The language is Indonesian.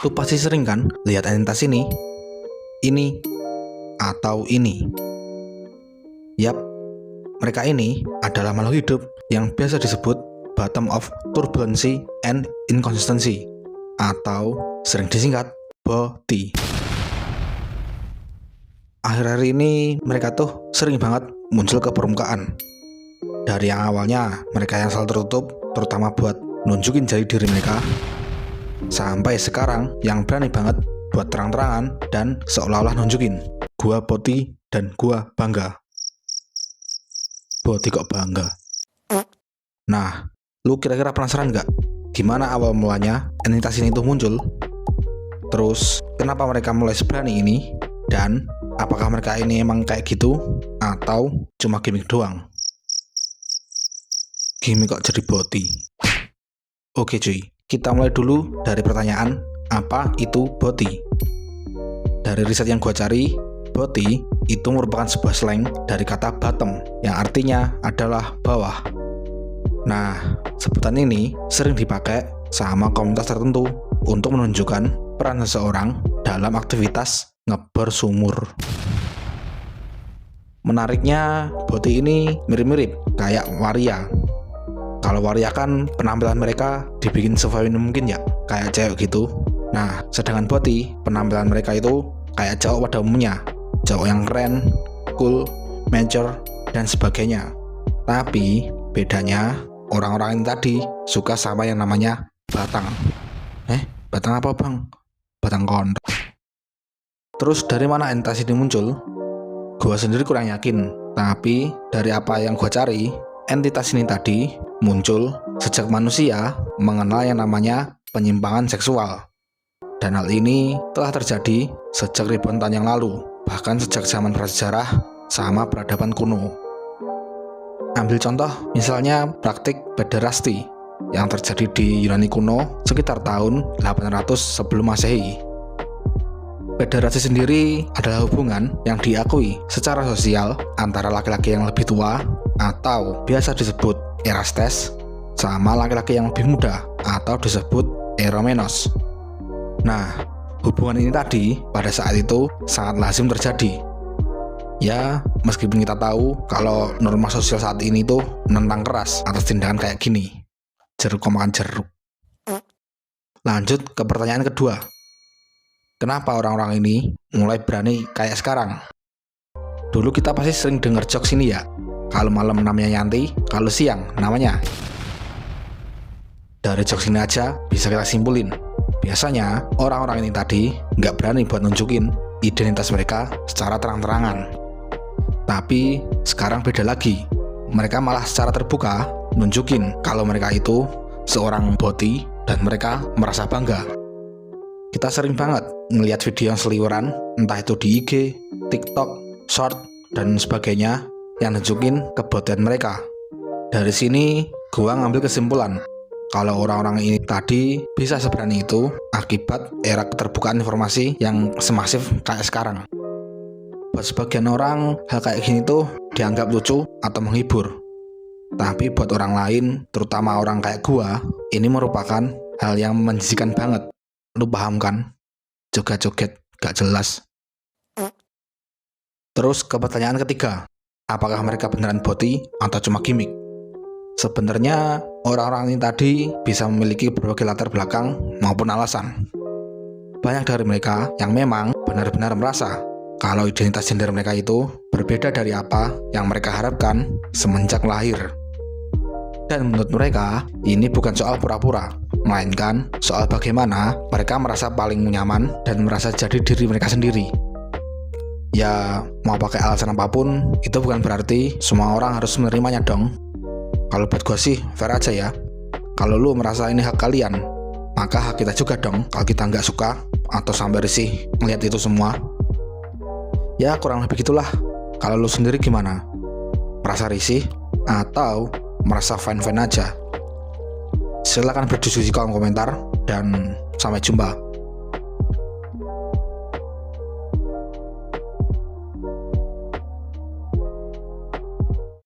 Lu pasti sering kan lihat entitas ini, atau ini. Yap, mereka ini adalah makhluk hidup yang biasa disebut bottom of turbulency and inconsistency, atau sering disingkat BOTI. Akhir-akhir ini mereka tuh sering banget muncul ke permukaan. Dari yang awalnya mereka yang selalu tertutup, terutama buat nunjukin jati diri mereka, sampai sekarang yang berani banget buat terang-terangan dan seolah-olah nunjukin gua BOTI dan gua bangga. BOTI kok bangga? Nah, lu kira-kira penasaran gak gimana awal mulanya entitas ini tuh muncul? Terus kenapa mereka mulai seberani ini? Dan apakah mereka ini emang kayak gitu atau cuma gimmick doang? Gimmick kok jadi BOTI? Oke cuy, kita mulai dulu dari pertanyaan, apa itu BOTI? Dari riset yang gua cari, BOTI itu merupakan sebuah slang dari kata bottom yang artinya adalah bawah. Nah, sebutan ini sering dipakai sama komunitas tertentu untuk menunjukkan peran seseorang dalam aktivitas ngebor sumur. Menariknya, BOTI ini mirip-mirip kayak waria. Kalau waria kan penampilan mereka dibikin sefeminim mungkin ya, kayak cewek gitu. Nah, sedangkan BOTI penampilan mereka itu kayak cowok pada umumnya, cowok yang keren, cool, mature, dan sebagainya. Tapi bedanya orang-orang ini tadi suka sama yang namanya batang. Batang apa bang? Batang kontol. Terus dari mana entitas ini muncul? Gua sendiri kurang yakin, tapi dari apa yang gua cari, entitas ini tadi muncul sejak manusia mengenal yang namanya penyimpangan seksual. Dan hal ini telah terjadi sejak ribuan tahun yang lalu, bahkan sejak zaman prasejarah sama peradaban kuno. Ambil contoh misalnya praktik pederasti yang terjadi di Yunani kuno sekitar tahun 800 sebelum Masehi. Pederasti sendiri adalah hubungan yang diakui secara sosial antara laki-laki yang lebih tua atau biasa disebut Erastes sama laki-laki yang lebih muda atau disebut Eromenos. Nah, hubungan ini tadi pada saat itu sangat lazim terjadi. Ya, meskipun kita tahu kalau norma sosial saat ini tuh menentang keras atas tindakan kayak gini. Jeruk kok makan jeruk. Lanjut ke pertanyaan kedua. Kenapa orang-orang ini mulai berani kayak sekarang? Dulu kita pasti sering denger jokes ini ya. Kalau malam namanya Yanti, kalau siang namanya. Dari jokes ini aja bisa kita simpulin. Biasanya orang-orang ini tadi nggak berani buat nunjukin identitas mereka secara terang-terangan. Tapi sekarang beda lagi. Mereka malah secara terbuka nunjukin kalau mereka itu seorang BOTI dan mereka merasa bangga. Kita sering banget ngelihat video yang seliweran, entah itu di IG, TikTok, Short, dan sebagainya yang nunjukin kebotian mereka. Dari sini gua ngambil kesimpulan kalau orang-orang ini tadi bisa seberani itu akibat era keterbukaan informasi yang semasif kayak sekarang. Buat sebagian orang, hal kayak gini tuh dianggap lucu atau menghibur. Tapi buat orang lain, terutama orang kayak gua, ini merupakan hal yang menjijikan banget. Lu paham kan? Joget-joget gak jelas. Terus ke pertanyaan ketiga, apakah mereka beneran BOTI atau cuma gimmick? Sebenarnya orang-orang ini tadi bisa memiliki berbagai latar belakang maupun alasan. Banyak dari mereka yang memang benar-benar merasa kalau identitas gender mereka itu berbeda dari apa yang mereka harapkan semenjak lahir. Dan menurut mereka, ini bukan soal pura-pura, melainkan soal bagaimana mereka merasa paling nyaman dan merasa jadi diri mereka sendiri. Ya, mau pakai alasan apapun, itu bukan berarti semua orang harus menerimanya dong. Kalau buat gue sih, fair aja ya. Kalau lu merasa ini hak kalian, maka hak kita juga dong kalau kita nggak suka atau sampai risih ngeliat itu semua. Ya kurang lebih gitulah. Kalau lu sendiri gimana? Merasa risih atau merasa fine-fine aja? Silahkan berdiskusi di kolom komentar dan sampai jumpa.